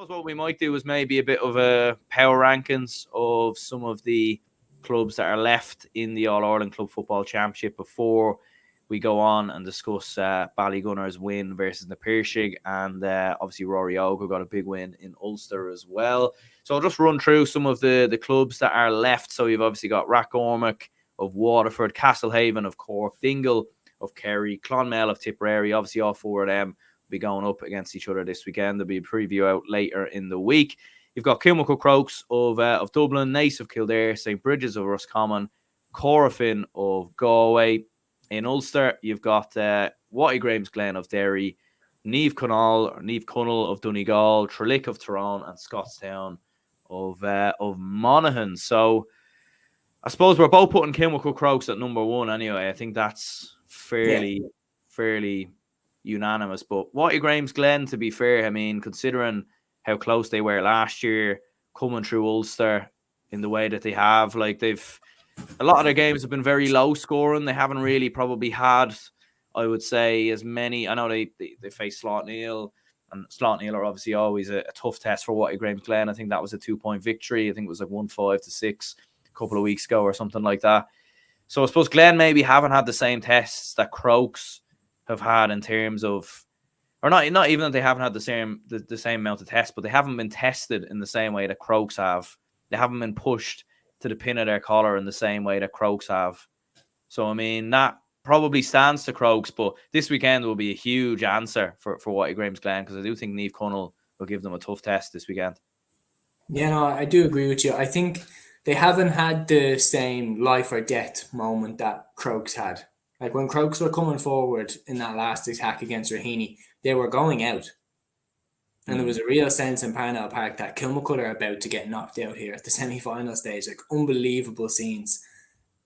suppose what we might do is maybe a bit of a power rankings of some of the clubs that are left in the All-Ireland Club Football Championship before we go on and discuss Ballygunner's win versus the Piercing, and obviously Rory Ogle got a big win in Ulster as well. So I'll just run through some of the clubs that are left. So you've obviously got Rathcormac of Waterford, Castlehaven of Cork, Dingle of Kerry, Clonmel of Tipperary. Obviously all four of them be going up against each other this weekend. There'll be a preview out later in the week. You've got Kilmacud Crokes of Dublin, Naas of Kildare, St. Bridget's of Roscommon, Corofin of Galway. In Ulster, you've got Watty Glen of Derry, Niamh Connell of Donegal, Tralee of Tyrone, and Scottstown of Monaghan. So I suppose we're both putting Kilmacud Crokes at number one anyway. I think that's fairly unanimous. But Watty Glen, to be fair, I mean, considering how close they were last year, coming through Ulster in the way that they have, like a lot of their games have been very low scoring. They haven't really probably had, I would say, as many. I know they face Slot Neal, and Slot Neal are obviously always a tough test for Watty Glen. I think that was a 2-point victory. I think it was like 1-5 to 6 a couple of weeks ago or something like that. So I suppose Glen maybe haven't had the same tests that Crokes have had in terms of, or not even that they haven't had the same amount of tests, but they haven't been tested in the same way that Crokes have. They haven't been pushed to the pin of their collar in the same way that Crokes have. So, I mean, that probably stands to Crokes, but this weekend will be a huge answer for Watty Glen, because I do think Niamh Connell will give them a tough test this weekend. Yeah, no, I do agree with you. I think they haven't had the same life or death moment that Crokes had. Like when Crokes were coming forward in that last attack against Raheny, they were going out. And there was a real sense in Parnell Park that Kilmacud are about to get knocked out here at the semi-final stage. Like unbelievable scenes.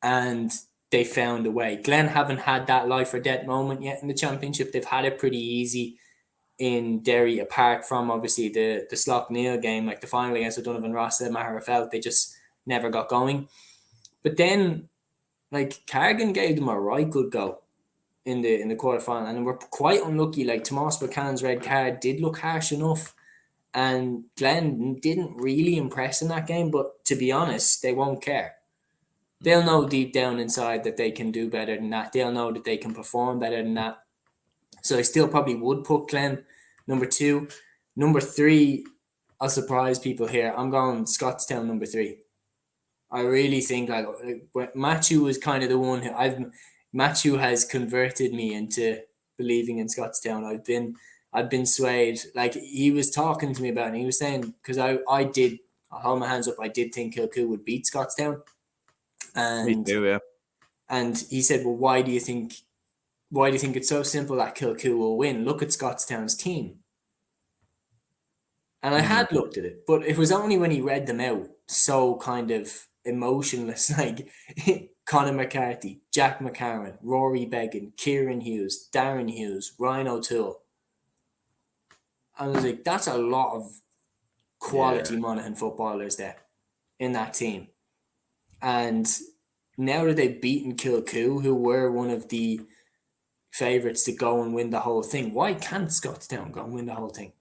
And they found a way. Glen haven't had that life or death moment yet in the championship. They've had it pretty easy in Derry, apart from obviously the Slot Neal game, like the final against O'Donovan Ross, the matter of fact, they just never got going. But then, like, Cargan gave them a right good go in the quarterfinal, and we're quite unlucky. Like, Tomas Buchanan's red card did look harsh enough, and Glen didn't really impress in that game, but to be honest, they won't care. They'll know deep down inside that they can do better than that. They'll know that they can perform better than that. So I still probably would put Glen number 2. Number 3, I'll surprise people here. I'm going Scottstown number 3. I really think like Matthew was kind of the one who Matthew has converted me into believing in Scottstown. I've been swayed. Like, he was talking to me about it, and he was saying, because I'll hold my hands up, I did think Kilcoo would beat Scottstown. And me too, yeah. And he said, well, why do you think it's so simple that Kilcoo will win? Look at Scottstown's team. And I had looked at it, but it was only when he read them out so kind of emotionless, like Conor McCarthy, Jack McCarran, Rory Beggan, Kieran Hughes, Darren Hughes, Ryan O'Toole. I was like, that's a lot of quality Monaghan footballers there in that team. And now that they've beaten Kilcoo, who were one of the favourites to go and win the whole thing, why can't Scottstown go and win the whole thing?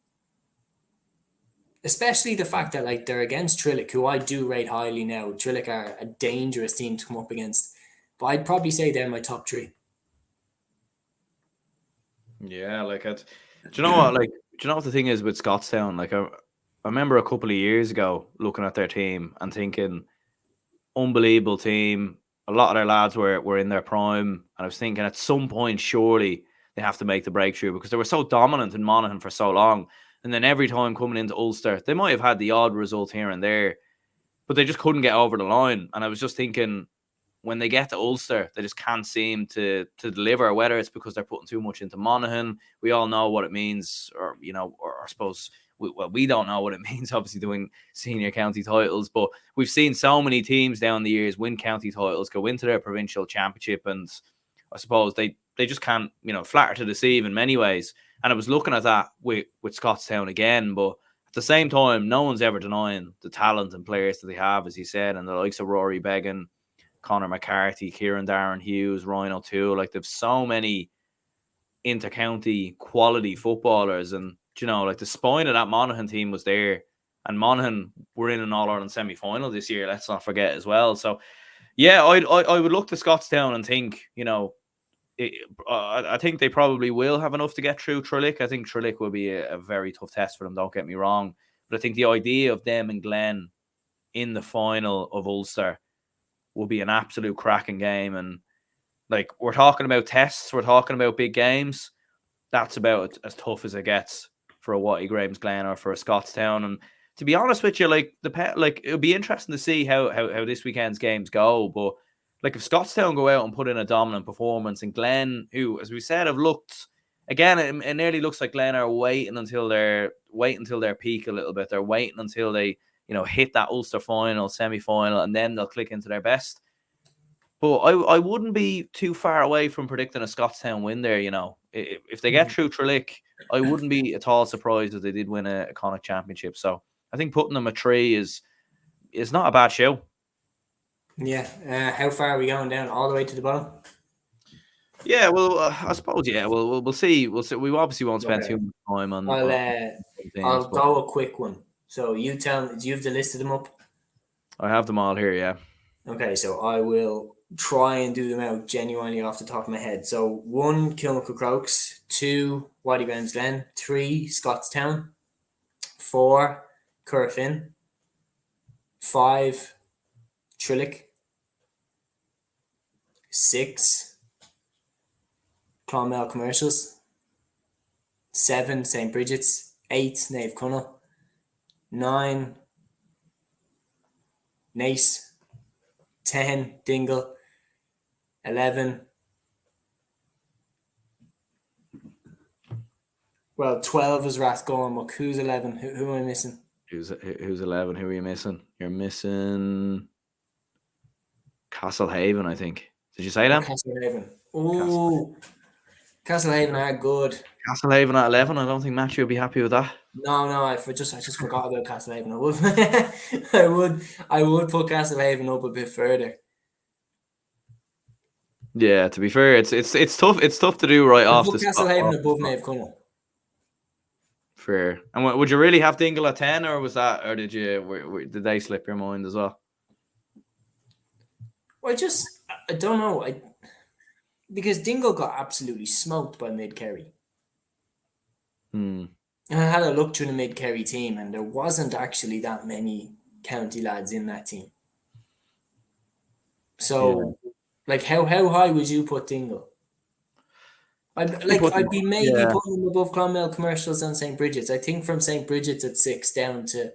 Especially the fact that, like, they're against Trillick, who I do rate highly now. Trillick are a dangerous team to come up against. But I'd probably say they're my top 3. Yeah, like, do you know what? Like, do you know what the thing is with Scottstown? Like, I remember a couple of years ago looking at their team and thinking, unbelievable team. A lot of their lads were in their prime, and I was thinking at some point surely they have to make the breakthrough, because they were so dominant in Monaghan for so long. And then every time coming into Ulster, they might have had the odd result here and there, but they just couldn't get over the line. And I was just thinking, when they get to Ulster, they just can't seem to deliver, whether it's because they're putting too much into Monaghan. We all know what it means, or I suppose, we don't know what it means, obviously, to win senior county titles, but we've seen so many teams down the years win county titles, go into their provincial championship, and I suppose they just can't, flatter to deceive in many ways. And I was looking at that with Scottstown again, but at the same time, no one's ever denying the talent and players that they have, as you said, and the likes of Rory Beggan, Conor McCarthy, Darren Hughes, Ryan O'Toole. Like, they've so many inter-county quality footballers, and you know, like the spine of that Monaghan team was there, and Monaghan were in an All-Ireland semi-final this year. Let's not forget as well. So, yeah, I would look to Scottstown and think, you know, I think they probably will have enough to get through Tralee. I think Tralee will be a very tough test for them, don't get me wrong. But I think the idea of them and Glen in the final of Ulster will be an absolute cracking game. And like, we're talking about tests, we're talking about big games. That's about as tough as it gets for a Watty Graham's Glen or for a Scottstown. And to be honest with you, like it'll be interesting to see how this weekend's games go. But like, if Scottstown go out and put in a dominant performance, and Glen, who, as we said, have looked again, it nearly looks like Glen are waiting until their peak a little bit. They're waiting until they, you know, hit that Ulster final, semi-final, and then they'll click into their best. But I wouldn't be too far away from predicting a Scottstown win there, you know. If they get through Tralee, I wouldn't be at all surprised if they did win a Connacht Championship. So I think putting them at 3 is not a bad show. Yeah. How far are we going down? All the way to the bottom? Yeah, well, I suppose, yeah. We'll see. We'll see. We obviously won't spend too much time on. I'll go a quick one. So you tell me, do you have the list of them up? I have them all here, yeah. Okay, so I will try and do them out genuinely off the top of my head. So 1, Kilmacud Crokes. 2, Watty Graham's Glen. 3, Scottstown. 4, Currafin. 5, Tralee. 6, Clonmel Commercials. 7, St. Bridget's. 8, Nave Connell. 9, Nace. 10, Dingle. 11. Well, 12 is Rathgormack. Who's 11? Who am I missing? Who's 11? Who are you missing? You're missing Castlehaven, I think. Did you say that? Castlehaven. Oh, Castlehaven are good. Castlehaven at 11. I don't think Matthew will be happy with that. No, I just forgot about Castlehaven. I would put Castlehaven up a bit further. Yeah, to be fair, it's tough. It's tough to do right off the spot. Castlehaven above Nave Connell. Fair. And would you really have Dingle at 10, or was that, or did they slip your mind as well? Well, I don't know. Because Dingle got absolutely smoked by Mid-Kerry. And I had a look through the Mid-Kerry team, and there wasn't actually that many county lads in that team. So, like, how high would you put Dingle? I'd be maybe putting them above Clonmel Commercials and St. Bridget's. I think from St. Bridget's at 6 down to,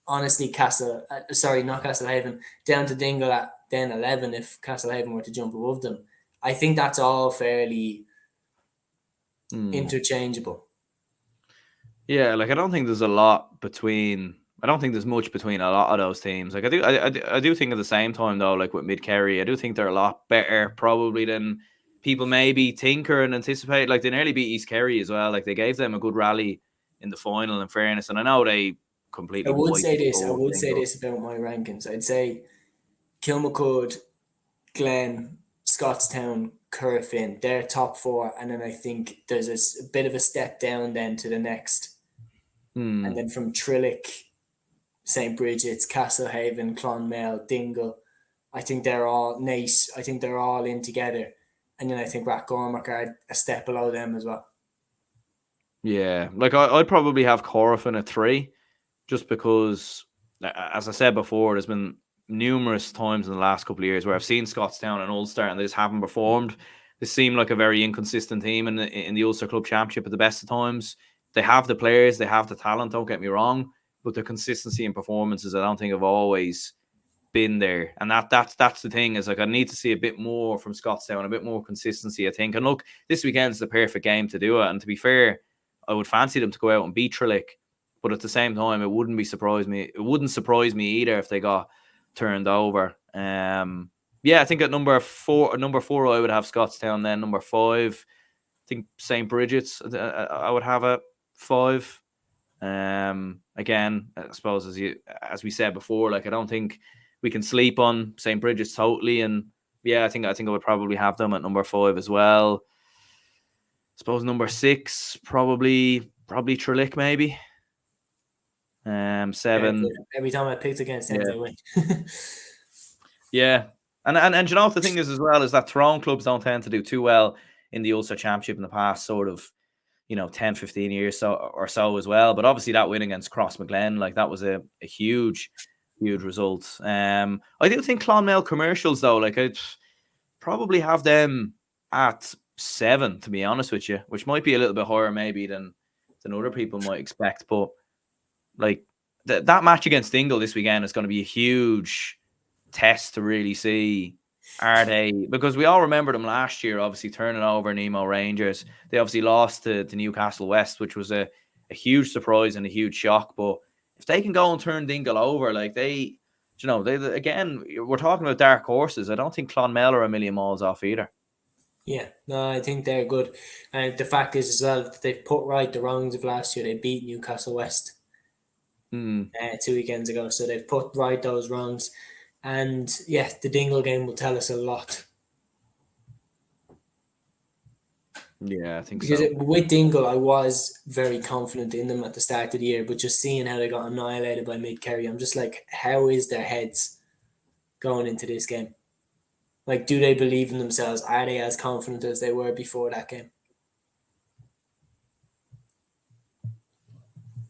honestly, not Castlehaven, down to Dingle at then 11 if Castlehaven were to jump above them. I think that's all fairly interchangeable. Yeah, like I don't think there's much between a lot of those teams. Like I do think at the same time though, like with Mid-Kerry, I do think they're a lot better probably than people maybe think or anticipate. Like they nearly beat East Kerry as well. Like they gave them a good rally in the final, in fairness. And I know they completely. I would say this about my rankings. I'd say Kilmacud, Glen, Scottstown, Currafin, they're top 4, and then I think there's a bit of a step down then to the next. And then from Tralee, St. Bridget's, Castlehaven, Clonmel, Dingle, I think they're all nice. I think they're all in together. And then I think Rathgormack are a step below them as well. Yeah, like I'd probably have Corofin at 3, just because, as I said before, there's been numerous times in the last couple of years where I've seen Scottstown and Ulster and they just haven't performed. They seem like a very inconsistent team in the Ulster Club Championship at the best of times. They have the players, they have the talent, don't get me wrong, but the consistency in performances I don't think have always been there. And that's the thing, is like I need to see a bit more from Scottstown, a bit more consistency, I think. And look, this weekend's the perfect game to do it. And to be fair, I would fancy them to go out and beat Tralee, but at the same time, it wouldn't surprise me either if they got turned over. I think at number 4 I would have Scottstown. Then number 5, I think St. Bridget's I would have at 5. Again, I suppose as we said before, like I don't think we can sleep on St. Bridget's totally, and I think I would probably have them at number 5 as well. I suppose number 6 probably probably Tralee maybe. 7. Every time I picked against them, Yeah. they win. Yeah. And you know what the thing is as well is that Tyrone clubs don't tend to do too well in the Ulster Championship in the past sort of, 10, 15 years or so as well. But obviously that win against Crossmaglen, like that was a huge, huge result. I do think Clonmel Commercials though, like I'd probably have them at 7, to be honest with you, which might be a little bit higher maybe than other people might expect. But like that match against Dingle this weekend is going to be a huge test to really see, are they, because we all remember them last year obviously turning over Nemo Rangers. They obviously lost to Newcastle West, which was a huge surprise and a huge shock. But if they can go and turn Dingle over, like they again, we're talking about dark horses. I don't think Clonmel are a million miles off either. Yeah, no, I think they're good. And the fact is as well that they've put right the wrongs of last year. They beat Newcastle West 2 weekends ago. So they've put right those wrongs. And yeah, the Dingle game will tell us a lot. Yeah, I think Because so. with Dingle, I was very confident in them at the start of the year, but just seeing how they got annihilated by Mid-Kerry, I'm just like, how is their heads going into this game? Like, do they believe in themselves? Are they as confident as they were before that game?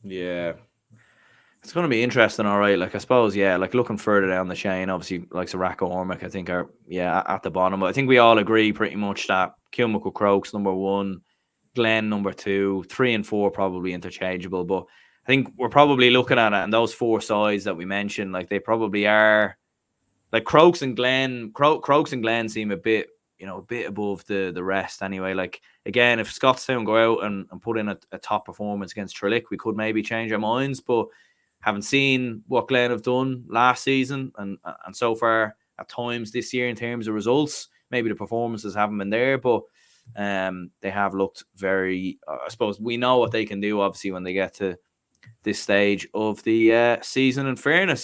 Yeah. It's going to be interesting, all right. Like, I suppose, yeah, like looking further down the chain, obviously, like Siracco Ormick, I think are, at the bottom. But I think we all agree pretty much that Kilmuckle Crokes, number 1, Glen, number 2, 3 and 4, probably interchangeable. But I think we're probably looking at it, and those 4 sides that we mentioned, like, they probably are, like, Crokes and Glen seem a bit above the rest anyway. Like, again, if Scottstown go out and put in a top performance against Tralee, we could maybe change our minds. But haven't seen what Glen have done last season and so far at times this year in terms of results. Maybe the performances haven't been there, but they have looked very, I suppose we know what they can do, obviously, when they get to this stage of the season, in fairness.